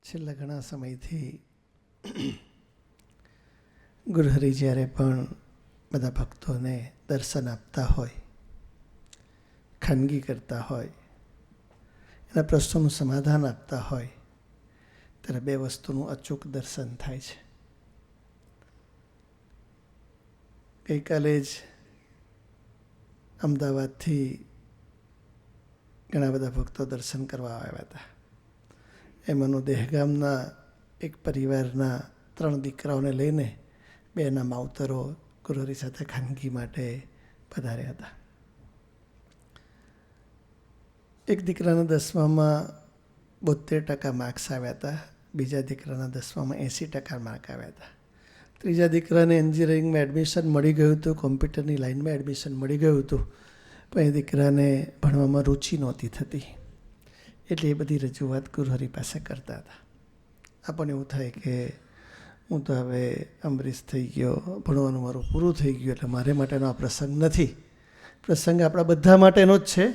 છેલ્લા ઘણા સમયથી ગુરુહરિ જ્યારે પણ બધા ભક્તોને દર્શન આપતા હોય, ખાનગી કરતા હોય, એના પ્રશ્નોનું સમાધાન આપતા હોય, ત્યારે બે વસ્તુનું અચૂક દર્શન થાય છે. ગઈકાલે જ અમદાવાદથી ઘણા બધા ભક્તો દર્શન કરવા આવ્યા હતા. એમાંનું દહેગામના એક પરિવારના 3 દીકરાઓને લઈને બેના માવતરો ગુરુહરિ સાથે ખાનગી માટે પધાર્યા હતા. એક દીકરાના 10મામાં 72% માર્ક્સ આવ્યા હતા. બીજા દીકરાના 10મામાં 80% માર્ક આવ્યા હતા. ત્રીજા દીકરાને એન્જિનિયરિંગમાં એડમિશન મળી ગયું હતું, કોમ્પ્યુટરની લાઇનમાં એડમિશન મળી ગયું હતું, પણ એ દીકરાને ભણવામાં રુચિ નહોતી થતી. એટલે એ બધી રજૂઆત ગુરુહરિ પાસે કરતા હતા. આપણને એવું થાય કે હું તો હવે અમરીશ થઈ ગયો, ભણવાનું મારું પૂરું થઈ ગયું, એટલે મારે માટેનો આ પ્રસંગ નથી. પ્રસંગ આપણા બધા માટેનો જ છે.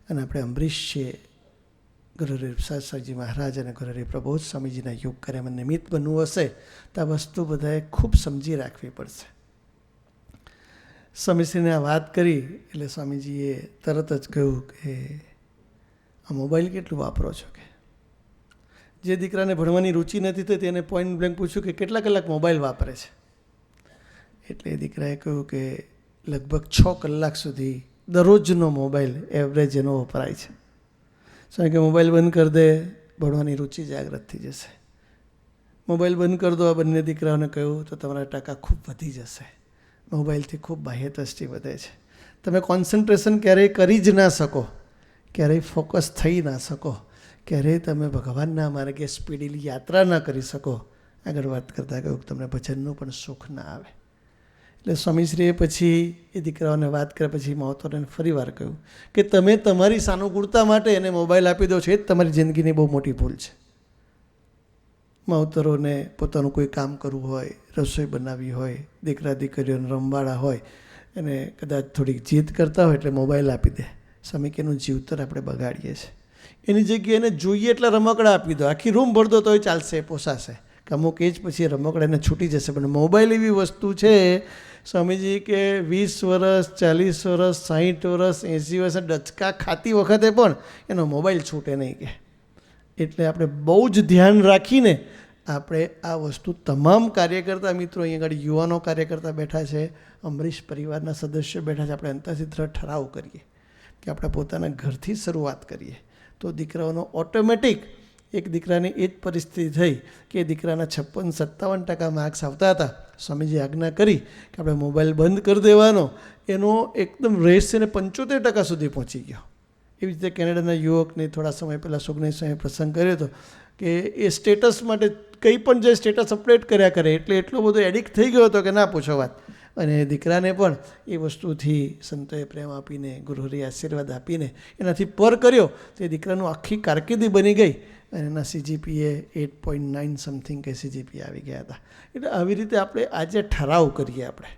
અને આપણે અમરીશ છીએ. ગુરુહરિ સાજી મહારાજ અને ગુરુહરિ પ્રબોધ સ્વામીજીના યોગ કાર્યમાં નિમિત્ત બનવું હશે તો આ વસ્તુ બધાએ ખૂબ સમજી રાખવી પડશે. સ્વામીશ્રીને આ વાત કરી એટલે સ્વામીજીએ તરત જ કહ્યું કે આ મોબાઈલ કેટલું વાપરો છો? કે જે દીકરાને ભણવાની રુચિ નથી થતી તેને પોઈન્ટ બ્લેન્ક પૂછ્યું કે કેટલા કલાક મોબાઈલ વાપરે છે? એટલે એ દીકરાએ કહ્યું કે લગભગ 6 કલાક સુધી દરરોજનો મોબાઈલ એવરેજ એનો વપરાય છે. કારણ કે મોબાઈલ બંધ કરી દે, ભણવાની રુચિ જાગૃત થઈ જશે. મોબાઈલ બંધ કરી દો, આ બંને દીકરાઓને કહ્યું તો તમારા ટકા ખૂબ વધી જશે. મોબાઈલથી ખૂબ બાહ્ય દ્રષ્ટિ વધે છે. તમે કોન્સન્ટ્રેશન ક્યારેય કરી જ ના શકો, ક્યારેય ફોકસ થઈ ના શકો, ક્યારેય તમે ભગવાનના માર્ગે સ્પીડીલી યાત્રા ના કરી શકો. આગળ વાત કરતાં કહ્યું તમને ભજનનું પણ સુખ ના આવે. એટલે સ્વામીશ્રીએ પછી એ દીકરાઓને વાત કર્યા પછી માવતરોને ફરી વાર કહ્યું કે તમે તમારી સાનુકૂળતા માટે એને મોબાઈલ આપી દો છો, એ જ તમારી જિંદગીની બહુ મોટી ભૂલ છે. માવતરોને પોતાનું કોઈ કામ કરવું હોય, રસોઈ બનાવવી હોય, દીકરા દીકરીઓને રમવાડા હોય, એને કદાચ થોડીક જીદ કરતા હોય એટલે મોબાઈલ આપી દે. સ્વામી કે એનું જીવતર આપણે બગાડીએ છીએ. એની જગ્યાએ એને જોઈએ એટલા રમકડા આપી દો, આખી રૂમ ભર દો તોય ચાલશે, પોસાશે. કે અમુક એજ પછી રમકડા એને છૂટી જશે. પણ મોબાઈલ એવી વસ્તુ છે સ્વામીજી કે 20 વર્ષ, 40 વર્ષ, 60 વર્ષ, 80 વર્ષ ડચકા ખાતી વખતે પણ એનો મોબાઈલ છૂટે નહીં. કે એટલે આપણે બહુ જ ધ્યાન રાખીને આપણે આ વસ્તુ તમામ કાર્યકર્તા મિત્રો અહીં આગળ યુવાનો કાર્યકર્તા બેઠા છે, અમરીશ પરિવારના સદસ્યો બેઠા છે, આપણે અંતરથી ઠરાવ કરીએ કે આપણે પોતાના ઘરથી શરૂઆત કરીએ તો દીકરાઓનો ઓટોમેટિક. એક દીકરાની એ જ પરિસ્થિતિ થઈ કે એ દીકરાના 56-57% માર્ક્સ આવતા હતા. સ્વામીજી આજ્ઞા કરી કે આપણે મોબાઈલ બંધ કરી દેવાનો. એનો એકદમ રેસ છે ને 75% સુધી પહોંચી ગયો. એવી રીતે કેનેડાના યુવકને થોડા સમય પહેલાં સુગની સ્વામીએ પ્રસંગ કર્યો હતો કે એ સ્ટેટસ માટે કંઈ પણ જે સ્ટેટસ અપડેટ કર્યા કરે એટલે એટલો બધો એડિક્ટ થઈ ગયો હતો કે ના પૂછો વાત. અને દીકરાને પણ એ વસ્તુથી સંતોએ પ્રેમ આપીને, ગુરુહરિએ આશીર્વાદ આપીને એનાથી પર કર્યો તો એ દીકરાનું આખી કારકિર્દી બની ગઈ. અને એના CGPA 8.9 સમથિંગ કે CGPA આવી ગયા હતા. એટલે આવી રીતે આપણે આજે ઠરાવ કરીએ, આપણે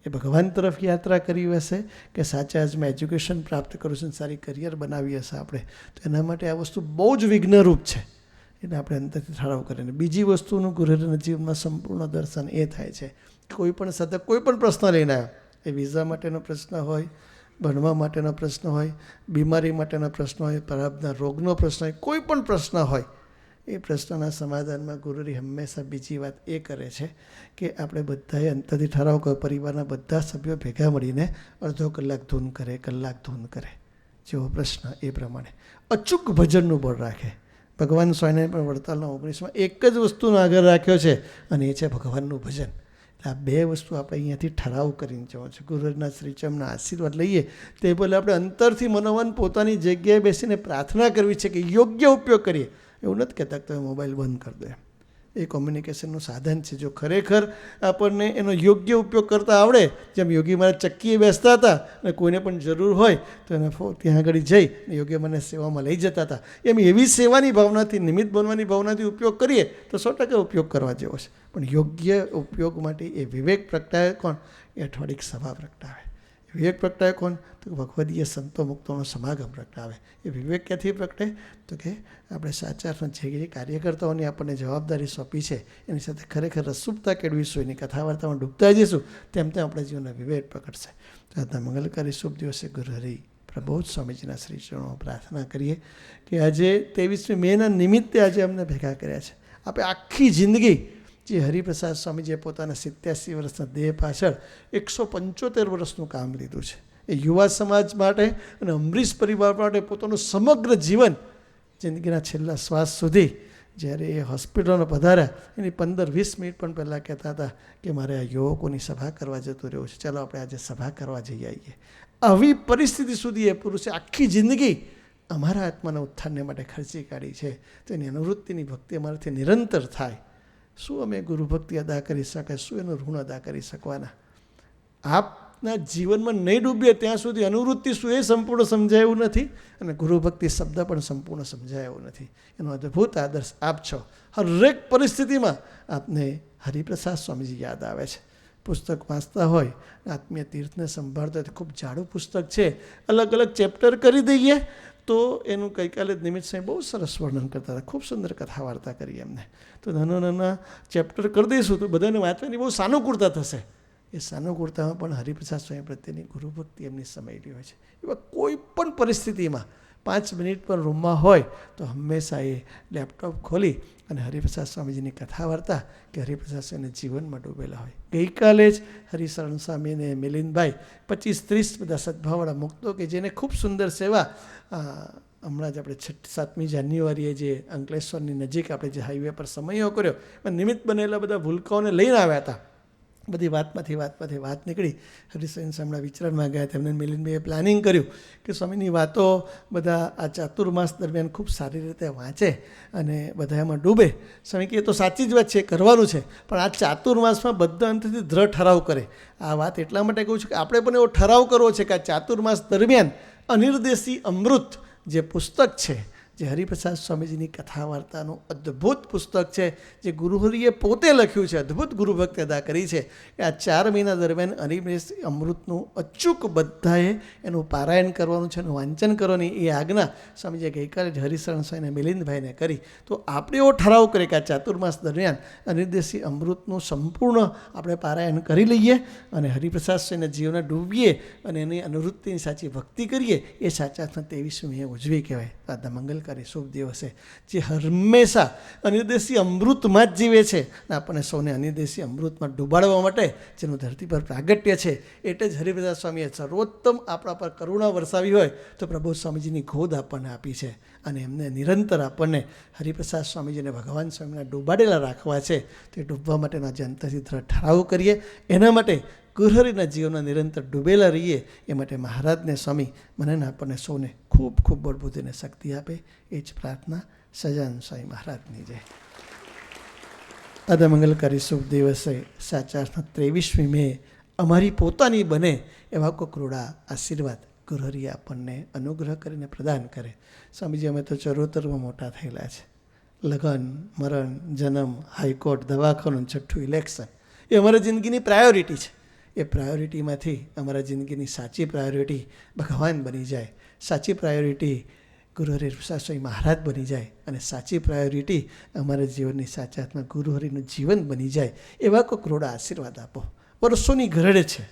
એ ભગવાન તરફ યાત્રા કરી હશે કે સાચા આજમાં એજ્યુકેશન પ્રાપ્ત કરું છું, સારી કરિયર બનાવી હશે આપણે, તો એના માટે આ વસ્તુ બહુ જ વિઘ્નરૂપ છે. એટલે આપણે અંતરથી ઠરાવ કરીને બીજી વસ્તુનું ગુરુહરિના જીવનમાં સંપૂર્ણ દર્શન એ થાય છે. કોઈ પણ સતત કોઈ પણ પ્રશ્ન લઈને આવ્યો, એ વિઝા માટેનો પ્રશ્ન હોય, ભણવા માટેનો પ્રશ્ન હોય, બીમારી માટેનો પ્રશ્ન હોય, પ્રારબ્ધના રોગનો પ્રશ્ન હોય, કોઈ પણ પ્રશ્ન હોય, એ પ્રશ્નના સમાધાનમાં ગુરુહરિ હંમેશા બીજી વાત એ કરે છે કે આપણે બધાએ અંતરથી ઠરાવ કર્યો, પરિવારના બધા સભ્યો ભેગા મળીને અડધો કલાક ધૂન કરે, કલાક ધૂન કરે. જેવો પ્રશ્ન એ પ્રમાણે અચૂક ભજનનું બળ રાખે. ભગવાન સ્વામિનારાયણ પણ વડતાલના 19માં એક જ વસ્તુનો આગળ રાખ્યો છે અને એ છે ભગવાનનું ભજન. આ બે વસ્તુ આપણે અહીંયાથી ઠરાવ કરીને જવો છે. ગુરુહરિના શ્રીચરણના આશીર્વાદ લઈએ તે પહેલાં આપણે અંતરથી મનોમન પોતાની જગ્યાએ બેસીને પ્રાર્થના કરવી છે કે યોગ્ય ઉપયોગ કરીએ. એવું નથી કહેતા કે તમે મોબાઈલ બંધ કરી દો. એ કોમ્યુનિકેશનનું સાધન છે. જો ખરેખર આપણને એનો યોગ્ય ઉપયોગ કરતા આવડે, જેમ યોગી મહારાજ ચક્કીએ બેસતા હતા અને કોઈને પણ જરૂર હોય તો એને ત્યાં આગળ જઈ યોગ્ય મને સેવામાં લઈ જતા હતા, એમ એવી સેવાની ભાવનાથી, નિમિત્ત બનવાની ભાવનાથી ઉપયોગ કરીએ તો 100% ઉપયોગ કરવા જેવો છે. પણ યોગ્ય ઉપયોગ માટે એ વિવેક પ્રગટાવે કોણ? એ અઠવાડિક સભા પ્રગટાવે. વિવેક પ્રગટાવે કોણ? તો ભગવદીય સંતો મુક્તોનો સમાગમ પ્રગટાવે. એ વિવેક ક્યાંથી પ્રગટે? તો કે આપણે સાચા અર્થમાં જે કાર્યકર્તાઓની આપણને જવાબદારી સોંપી છે એની સાથે ખરેખર રસરૂપતા કેળવીશું, એની કથા વાર્તામાં ડૂબતા જઈશું, તેમ તેમ આપણા જીવનના વિવેક પ્રગટશે. તો આજના મંગલકારી શુભ દિવસે ગુરુહરિ પ્રબોધ સ્વામીજીના શ્રી ચરણોમાં પ્રાર્થના કરીએ કે આજે 23મી મેના નિમિત્તે આજે અમને ભેગા કર્યા છે. આપણે આખી જિંદગી જે હરિપ્રસાદ સ્વામીજીએ પોતાના 87 વર્ષના દેહ પાછળ 175 વર્ષનું કામ લીધું છે. એ યુવા સમાજ માટે અને અમરીશ પરિવાર માટે પોતાનું સમગ્ર જીવન, જિંદગીના છેલ્લા શ્વાસ સુધી, જ્યારે એ હોસ્પિટલમાં પધાર્યા એની 15-20 મિનિટ પણ પહેલાં કહેતા હતા કે મારે આ યુવકોની સભા કરવા જતું રહેવું છે, ચાલો આપણે આજે સભા કરવા જઈ આવીએ. આવી પરિસ્થિતિ સુધી એ પુરુષે આખી જિંદગી અમારા આત્માના ઉત્થાનને માટે ખર્ચી કાઢી છે. તો એની અનુવૃત્તિની ભક્તિ અમારાથી નિરંતર થાય. શું અમે ગુરુ ભક્તિ અદા કરી શકાય? શું એનું ઋણ અદા કરી શકવાના? આપના જીવનમાં નહીં ડૂબીએ ત્યાં સુધી અનુવૃત્તિ શું એ સંપૂર્ણ સમજાયું નથી, અને ગુરુ ભક્તિ શબ્દ પણ સંપૂર્ણ સમજાયો નથી. એનો અદ્ભુત આદર્શ આપ છો. હરેક પરિસ્થિતિમાં આપને હરિપ્રસાદ સ્વામીજી યાદ આવે છે. પુસ્તક વાંચતા હોય, આત્મીય તીર્થને સંભાળતા હોય, ખૂબ જાડું પુસ્તક છે, અલગ અલગ ચેપ્ટર કરી દઈએ તો એનું ગઈકાલે નિમિત્ત સાહેબ બહુ સરસ વર્ણન કરતા હતા. ખૂબ સુંદર કથા વાર્તા કરી એમને. તો નાના ચેપ્ટર કરી દઈશું તો બધાને વાંચવાની બહુ સાનુકૂળતા થશે. એ સાનુકૂળતામાં પણ હરિપ્રસાદ સ્વામી પ્રત્યેની ગુરુભક્તિ એમની સમાયેલી હોય છે. એવા કોઈ પણ પરિસ્થિતિમાં 5 મિનિટ પણ રૂમમાં હોય તો હંમેશા એ લેપટોપ ખોલી અને હરિપ્રસાદ સ્વામીજીની કથા વાર્તા કે હરિપ્રસાદ સ્વામીને જીવનમાં ડૂબેલા હોય. ગઈકાલે જ હરિશરણ સ્વામી અને મિલિંદભાઈ 25-30 બધા સદભાવવાળા મુક્તો કે જેને ખૂબ સુંદર સેવા, હમણાં જ આપણે 7મી જાન્યુઆરીએ જે અંકલેશ્વરની નજીક આપણે જે હાઈવે પર સમયો કર્યો, નિમિત્ત બનેલા બધા ભૂલકાઓને લઈને આવ્યા હતા. બધી વાતમાંથી વાત નીકળી. હરિશરણ હમણાં વિચરણમાં ગયા, તેમને મિલિંદભાઈએ પ્લાનિંગ કર્યું કે સ્વામીની વાતો બધા આ ચાતુર્માસ દરમિયાન ખૂબ સારી રીતે વાંચે અને બધા એમાં ડૂબે. સ્વામી કે એ તો સાચી જ વાત છે, કરવાનું છે, પણ આ ચાતુર્માસમાં બધા અંતથી દ્રઢ ઠરાવ કરે. આ વાત એટલા માટે કહું છું કે આપણે પણ એવો ઠરાવ કરવો છે કે આ ચાતુર્માસ દરમિયાન અનિર્દેશી અમૃત જે પુસ્તક છે, જે હરિપ્રસાદ સ્વામીજીની કથા વાર્તાનું અદ્ભુત પુસ્તક છે, જે ગુરુહરિએ પોતે લખ્યું છે, અદ્ભુત ગુરુભક્તિ અદા કરી છે, કે આ 4 મહિના દરમિયાન હરિપ્રસાદ અમૃતનું અચૂક બધાએ એનું પારાયણ કરવાનું છે, એનું વાંચન કરવાની એ આજ્ઞા સ્વામીજીએ ગઈકાલે જ હરિશરણ સ્વામી અને મિલિંદભાઈને કરી. તો આપણે એવો ઠરાવ કરીએ કે આ ચાતુર્માસ દરમિયાન અનિર્દેશી અમૃતનું સંપૂર્ણ આપણે પારાયણ કરી લઈએ અને હરિપ્રસાદ સ્વામીના જીવને ડૂબીએ અને એની અનુવૃત્તિની સાચી ભક્તિ કરીએ. એ સાચા 23મી ઉજવી કહેવાય. આજના મંગલકારી શુભ દિવસે જે હંમેશા અનિર્દેશી અમૃતમાં જ જીવે છે, આપણને સૌને અનિર્દેશી અમૃતમાં ડૂબાડવા માટે જેનું ધરતી પર પ્રાગટ્ય છે, એટલે જ હરિપ્રસાદ સ્વામીએ સર્વોત્તમ આપણા પર કરુણા વરસાવી હોય તો પ્રભુ સ્વામીજીની ગોદ આપણને આપી છે, અને એમને નિરંતર આપણને હરિપ્રસાદ સ્વામીજીને ભગવાન સ્વામીના ડૂબાડેલા રાખવા છે. તે ડૂબવા માટેના જે અંતરથી ઠરાવ કરીએ, એના માટે ગુરુહરિના જીવનના નિરંતર ડૂબેલા રહીએ. એ માટે મહારાજને સ્વામી મને આપણને સૌને ખૂબ ખૂબ બળબુદ્ધિને શક્તિ આપે, એ જ પ્રાર્થના. સજાન સ્વામી મહારાજની જય. આજે મંગલકારી શુભ દિવસે સાચા 23મી મે અમારી પોતાની બને એવા કોઈ રૂડા આશીર્વાદ ગુરુહરિએ આપણને અનુગ્રહ કરીને પ્રદાન કરે. સ્વામીજી, અમે તો ચરોતરમાં મોટા થયેલા છે. લગ્ન, મરણ, જન્મ, હાઈકોર્ટ, દવાખાનું, છઠ્ઠું ઇલેક્શન, એ અમારા જિંદગીની પ્રાયોરિટી છે. એ પ્રાયોરિટીમાંથી અમારા જિંદગીની સાચી પ્રાયોરિટી ભગવાન બની જાય, સાચી પ્રાયોરિટી ગુરુહરિ સ્વામી મહારાજ બની જાય, અને સાચી પ્રાયોરિટી અમારા જીવનની સાચા હાથમાં ગુરુહરિનું જીવન બની જાય. એવા કોઈ કરોડા આશીર્વાદ આપો. વર્ષોની ઘરેડ છે,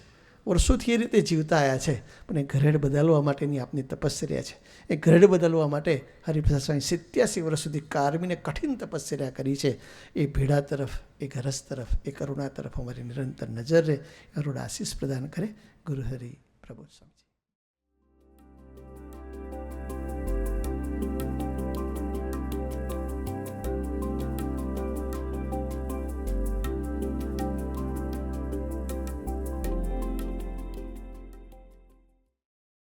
વર્ષોથી એ રીતે જીવતા આવ્યા છે, પણ એ ઘરેડ બદલવા માટેની આપની તપશ્ચર્યા છે. એ ઘરેડ બદલવા માટે હરિપ્રસાદ સ્વામી 87 વર્ષ સુધી કારમીને કઠિન તપશ્ચર્યા કરી છે. એ ભેડા તરફ, એ ઘરસ તરફ, એ કરુણા તરફ અમારી નિરંતર નજર રહે. કરુણા આશીષ પ્રદાન કરે. ગુરુહરિ પ્રભુ.